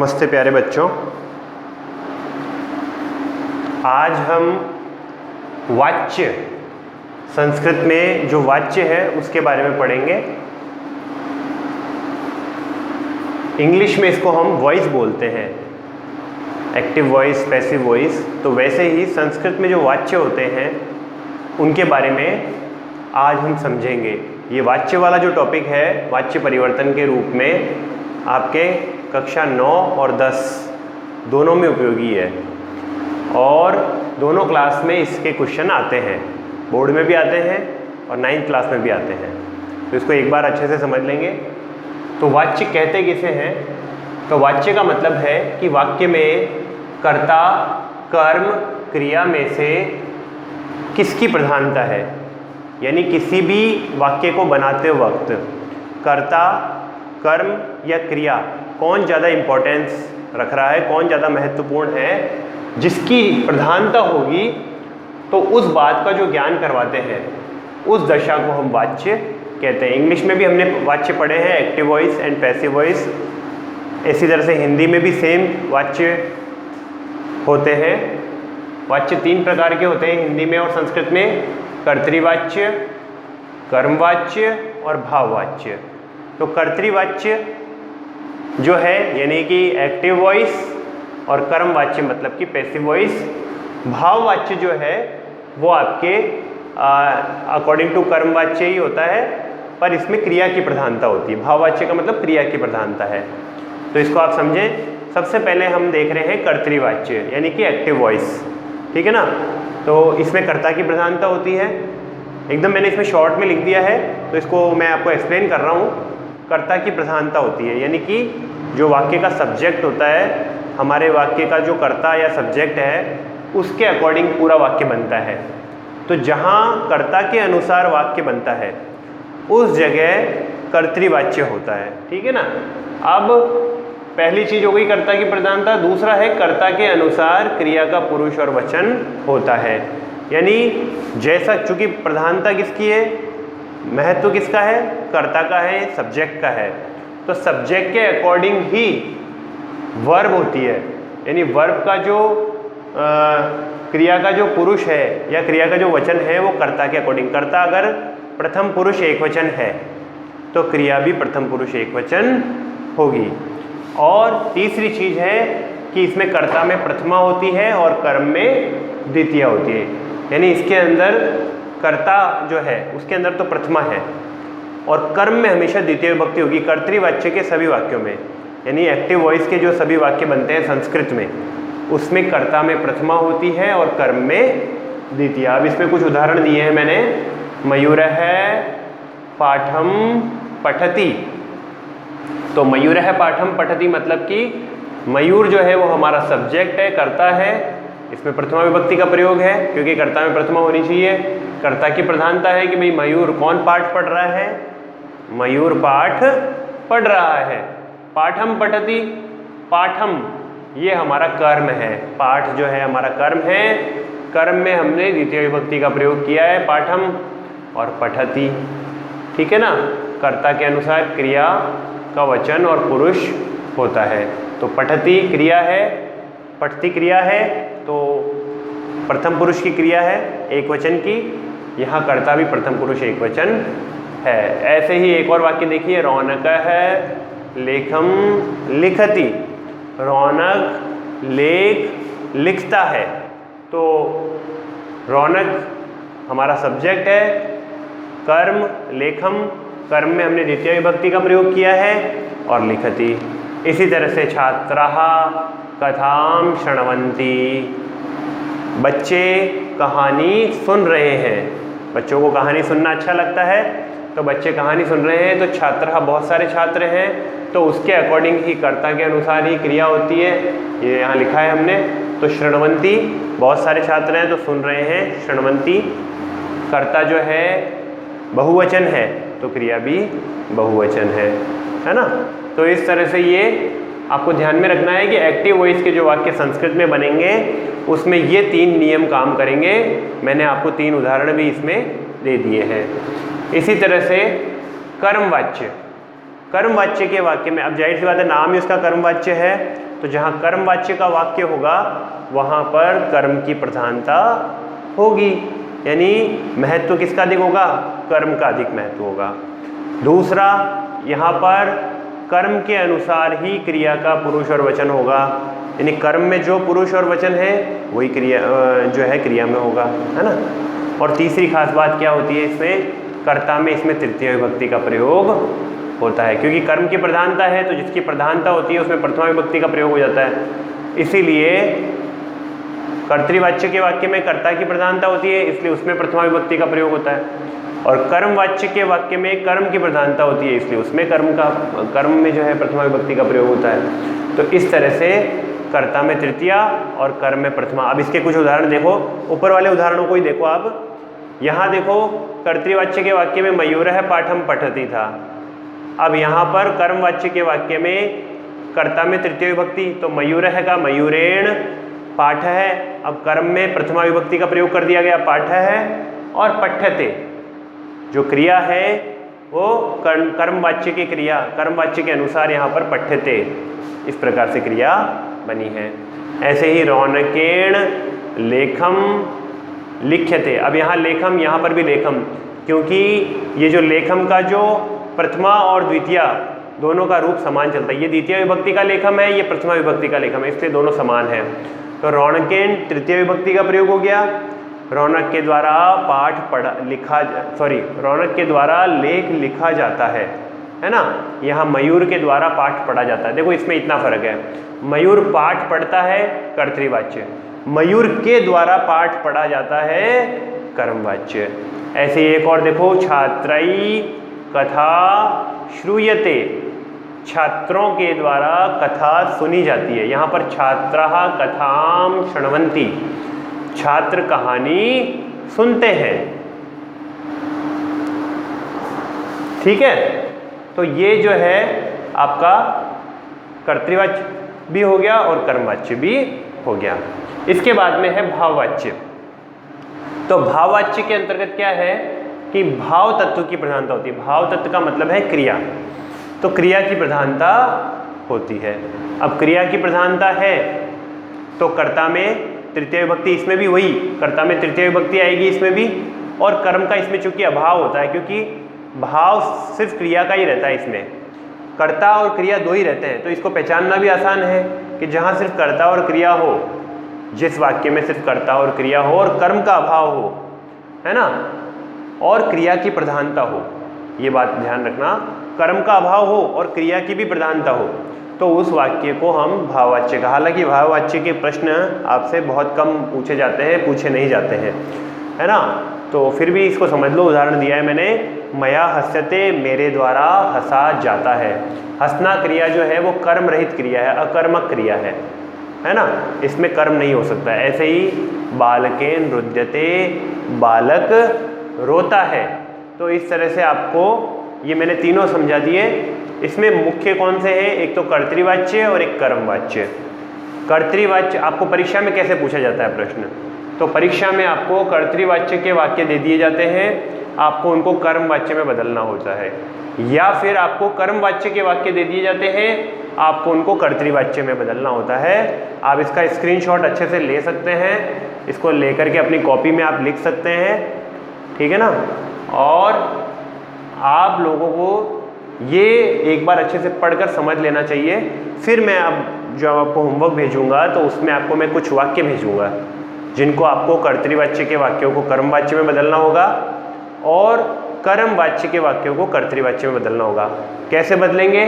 नमस्ते प्यारे बच्चों। आज हम वाच्य, संस्कृत में जो वाच्य है उसके बारे में पढ़ेंगे। इंग्लिश में इसको हम वॉइस बोलते हैं, एक्टिव वॉइस, पैसिव वॉइस। तो वैसे ही संस्कृत में जो वाच्य होते हैं उनके बारे में आज हम समझेंगे। ये वाच्य वाला जो टॉपिक है, वाच्य परिवर्तन के रूप में आपके कक्षा 9 और 10 दोनों में उपयोगी है और दोनों क्लास में इसके क्वेश्चन आते हैं, बोर्ड में भी आते हैं और 9th क्लास में भी आते हैं। तो इसको एक बार अच्छे से समझ लेंगे। तो वाच्य कहते किसे हैं? तो वाच्य का मतलब है कि वाक्य में कर्ता, कर्म, क्रिया में से किसकी प्रधानता है, यानी किसी भी वाक्य को बनाते वक्त कर्ता, कर्म या क्रिया कौन ज़्यादा इम्पोर्टेंस रख रहा है, कौन ज़्यादा महत्वपूर्ण है, जिसकी प्रधानता होगी तो उस बात का जो ज्ञान करवाते हैं उस दशा को हम वाच्य कहते हैं। इंग्लिश में भी हमने वाच्य पढ़े हैं, active voice and passive voice. इसी तरह से हिंदी में भी सेम वाच्य होते हैं। वाच्य 3 प्रकार के होते हैं हिंदी में और संस्कृत में, कर्तृवाच्य, कर्मवाच्य और भाववाच्य। तो कर्तृवाच्य जो है यानी कि एक्टिव वॉइस और कर्मवाच्य मतलब कि पैसिव वॉइस। भाववाच्य जो है वो आपके अकॉर्डिंग टू कर्मवाच्य ही होता है, पर इसमें क्रिया की प्रधानता होती है। भाववाच्य का मतलब क्रिया की प्रधानता है। तो इसको आप समझें। सबसे पहले हम देख रहे हैं कर्तृवाच्य यानी कि एक्टिव वॉइस, ठीक है ना। तो इसमें कर्ता की प्रधानता होती है। एकदम मैंने इसमें शॉर्ट में लिख दिया है तो इसको मैं आपको एक्सप्लेन कर रहा हूँ। कर्ता की प्रधानता होती है यानी कि जो वाक्य का सब्जेक्ट होता है, हमारे वाक्य का जो कर्ता या सब्जेक्ट है उसके अकॉर्डिंग पूरा वाक्य बनता है। तो जहाँ कर्ता के अनुसार वाक्य बनता है उस जगह कर्तृवाच्य होता है, ठीक है ना। अब पहली चीज हो गई कर्ता की प्रधानता। दूसरा है कर्ता के अनुसार क्रिया का पुरुष और वचन होता है, यानी जैसा, चूंकि प्रधानता किसकी है, महत्व किसका है, कर्ता का है, सब्जेक्ट का है। तो सब्जेक्ट के अकॉर्डिंग ही वर्ब होती है, यानी वर्ब का जो क्रिया का जो पुरुष है या क्रिया का जो वचन है वो कर्ता के अकॉर्डिंग। कर्ता अगर प्रथम पुरुष एकवचन है तो क्रिया भी प्रथम पुरुष एकवचन होगी। और तीसरी चीज है कि इसमें कर्ता में प्रथमा होती है और कर्म में द्वितीया होती है, यानी इसके अंदर कर्ता जो है उसके अंदर तो प्रथमा है और कर्म में हमेशा द्वितीय विभक्ति होगी। कर्तृवाच्य के सभी वाक्यों में, यानी एक्टिव वॉइस के जो सभी वाक्य बनते हैं संस्कृत में, उसमें कर्ता में प्रथमा होती है और कर्म में द्वितीय। अब इसमें कुछ उदाहरण दिए हैं मैंने। मयूरः पाठम पठति। तो मयूरः पाठम पठति मतलब कि मयूर जो है वो हमारा सब्जेक्ट है, कर्ता है। इसमें प्रथमा विभक्ति का प्रयोग है क्योंकि कर्ता में प्रथमा होनी चाहिए। कर्ता की प्रधानता है कि भाई मयूर कौन पाठ पढ़ रहा है, मयूर पाठ पढ़ रहा है। पाठम पठति, पाठम ये हमारा कर्म है, पाठ जो है हमारा कर्म है। कर्म में हमने द्वितीय विभक्ति का प्रयोग किया है, पाठम और पठति, ठीक है ना। कर्ता के अनुसार क्रिया का वचन और पुरुष होता है। तो पठति क्रिया है, पठति क्रिया है, तो प्रथम पुरुष की क्रिया है एक वचन की। यहाँ कर्ता भी प्रथम पुरुष एक वचन है। ऐसे ही एक और वाक्य देखिए, रौनकः लेखम लिखति। रौनक लेख लिखता है। तो रौनक हमारा सब्जेक्ट है, कर्म लेखम, कर्म में हमने द्वितीय विभक्ति का प्रयोग किया है और लिखति। इसी तरह से छात्राः कथां शृण्वन्ति। बच्चे कहानी सुन रहे हैं। बच्चों को कहानी सुनना अच्छा लगता है तो बच्चे कहानी सुन रहे हैं। तो छात्राः बहुत सारे छात्र हैं तो उसके अकॉर्डिंग ही कर्ता के अनुसार ही क्रिया होती है। ये यहाँ लिखा है हमने। तो शृण्वन्ति बहुत सारे छात्र हैं तो सुन रहे हैं, शृण्वन्ति। कर्ता जो है बहुवचन है तो क्रिया भी बहुवचन है ना। तो इस तरह से ये आपको ध्यान में रखना है कि एक्टिव वॉइस के जो वाक्य संस्कृत में बनेंगे उसमें ये 3 नियम काम करेंगे। मैंने आपको 3 उदाहरण भी इसमें दे दिए हैं। इसी तरह से कर्मवाच्य, कर्मवाच्य के वाक्य में, अब जाहिर सी बात है नाम ही उसका कर्मवाच्य है तो जहाँ कर्मवाच्य का वाक्य होगा वहाँ पर कर्म की प्रधानता होगी, यानी महत्व किसका अधिक होगा? कर्म का अधिक महत्व होगा। दूसरा, यहाँ पर कर्म के अनुसार ही क्रिया का पुरुष और वचन होगा, यानी कर्म में जो पुरुष और वचन है वही क्रिया जो है क्रिया में होगा, है ना। और तीसरी खास बात क्या होती है इसमें? कर्ता में इसमें तृतीय विभक्ति का प्रयोग होता है, क्योंकि कर्म की प्रधानता है तो जिसकी प्रधानता होती है उसमें प्रथमा विभक्ति का प्रयोग हो जाता है। इसीलिए कर्तृवाच्य के वाक्य में कर्ता की प्रधानता होती है, इसलिए उसमें प्रथमा विभक्ति का प्रयोग होता है। और कर्मवाच्य के वाक्य में कर्म की प्रधानता होती है, इसलिए उसमें कर्म में जो है प्रथमा विभक्ति का प्रयोग होता है। तो इस तरह से कर्ता में तृतीया और कर्म में प्रथमा। अब इसके कुछ उदाहरण देखो, ऊपर वाले उदाहरणों को ही देखो आप। यहाँ देखो, कर्तृवाच्य के वाक्य में मयूरः पाठम पठति था। अब यहाँ पर कर्मवाच्य के वाक्य में कर्ता में तृतीय विभक्ति, तो मयूरः का मयूरेण पाठ है। अब कर्म में प्रथमा विभक्ति का प्रयोग कर दिया गया, पाठ है। और पठ्यते जो क्रिया है वो कर्मवाच्य की क्रिया, कर्मवाच्य के अनुसार यहाँ पर पठ्यते इस प्रकार से क्रिया बनी है। ऐसे ही रौनकेण लेखम लिख्यते। अब यहाँ लेखम, यहाँ पर भी लेखम, क्योंकि ये जो लेखम का जो प्रथमा और द्वितीया दोनों का रूप समान चलता है। ये द्वितीय विभक्ति का लेखम है, ये प्रथमा विभक्ति का लेखम है, इसलिए दोनों समान है। तो रौनकेण तृतीय विभक्ति का प्रयोग हो गया। रौनक के द्वारा रौनक के द्वारा लेख लिखा जाता है ना। यहाँ मयूर के द्वारा पाठ पढ़ा जाता है। देखो इसमें इतना फर्क है, मयूर पाठ पढ़ता है कर्तृवाच्य, मयूर के द्वारा पाठ पढ़ा जाता है कर्मवाच्य। ऐसे एक और देखो, छात्रई कथा श्रूयते, छात्रों के द्वारा कथा सुनी जाती है। यहाँ पर छात्राः कथाम शृण्वन्ति, छात्र कहानी सुनते हैं। ठीक है, तो ये जो है आपका कर्तृवाच्य भी हो गया और कर्मवाच्य भी हो गया। इसके बाद में है भाववाच्य। तो भाववाच्य के अंतर्गत क्या है कि भाव तत्व की प्रधानता होती है। भाव तत्व का मतलब है क्रिया, तो क्रिया की प्रधानता होती है। अब क्रिया की प्रधानता है तो कर्ता में तृतीय विभक्ति, इसमें भी वही कर्ता में तृतीय विभक्ति आएगी इसमें भी, और कर्म का इसमें चूंकि अभाव होता है, क्योंकि भाव सिर्फ क्रिया का ही रहता है, इसमें कर्ता और क्रिया दो ही रहते हैं। तो इसको पहचानना भी आसान है कि जहाँ सिर्फ कर्ता और क्रिया हो, जिस वाक्य में सिर्फ कर्ता और क्रिया हो और कर्म का अभाव हो, है ना, और क्रिया की प्रधानता हो, ये बात ध्यान रखना, कर्म का अभाव हो और क्रिया की भी प्रधानता हो, तो उस वाक्य को हम भाववाच्य का। हालांकि भाववाच्य के प्रश्न आपसे बहुत कम पूछे जाते हैं, पूछे नहीं जाते हैं, है ना। तो फिर भी इसको समझ लो, उदाहरण दिया है मैंने, मया हस्यते, मेरे द्वारा हंसा जाता है। हंसना क्रिया जो है वो कर्म रहित क्रिया है, अकर्मक क्रिया है ना, इसमें कर्म नहीं हो सकता। ऐसे ही बालकेन रुद्यते, बालक रोता है। तो इस तरह से आपको ये मैंने तीनों समझा दिए। इसमें मुख्य कौन से हैं? एक तो कर्तृवाच्य और एक कर्मवाच्य। कर्तृवाच्य आपको परीक्षा में कैसे पूछा जाता है प्रश्न? तो परीक्षा में आपको कर्तृवाच्य के वाक्य दे दिए जाते हैं, आपको उनको कर्मवाच्य में बदलना होता है, या फिर आपको कर्मवाच्य के वाक्य दे दिए जाते हैं, आपको उनको कर्तृवाच्य में बदलना होता है। आप इसका स्क्रीनशॉट अच्छे से ले सकते हैं, इसको लेकर के अपनी कॉपी में आप लिख सकते हैं, ठीक है ना। और आप लोगों को ये एक बार अच्छे से पढ़कर समझ लेना चाहिए। फिर मैं अब जब आपको होमवर्क भेजूंगा तो उसमें आपको मैं कुछ वाक्य भेजूंगा जिनको आपको कर्तृवाच्य के वाक्यों को कर्मवाच्य में बदलना होगा और कर्मवाच्य के वाक्यों को कर्तृवाच्य में बदलना होगा। कैसे बदलेंगे?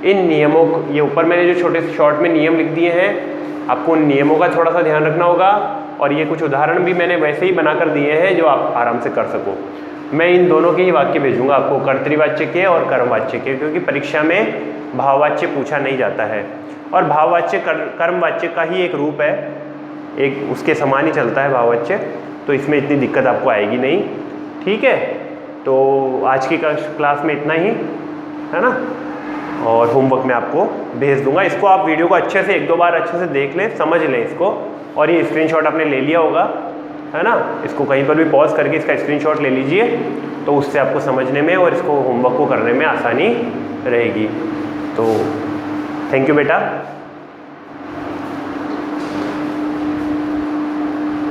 इन नियमों को, ये ऊपर मैंने जो छोटे से शॉर्ट में नियम लिख दिए हैं, आपको उन नियमों का थोड़ा सा ध्यान रखना होगा। और ये कुछ उदाहरण भी मैंने वैसे ही बनाकर दिए हैं जो आप आराम से कर सको। मैं इन दोनों के ही वाक्य भेजूंगा आपको, कर्तृवाच्य के और कर्मवाच्य के, क्योंकि परीक्षा में भाववाच्य पूछा नहीं जाता है और भाववाच्य कर्मवाच्य का ही एक रूप है, एक उसके समान ही चलता है भाववाच्य, तो इसमें इतनी दिक्कत आपको आएगी नहीं। ठीक है, तो आज की क्लास में इतना ही, है ना, और होमवर्क मैं आपको भेज दूंगा। इसको आप वीडियो को अच्छे से एक दो बार अच्छे से देख लें, समझ लें इसको, और ये स्क्रीनशॉट आपने ले लिया होगा, है ना, इसको कहीं पर भी पॉज करके इसका स्क्रीनशॉट ले लीजिए, तो उससे आपको समझने में और इसको होमवर्क को करने में आसानी रहेगी। तो थैंक यू बेटा।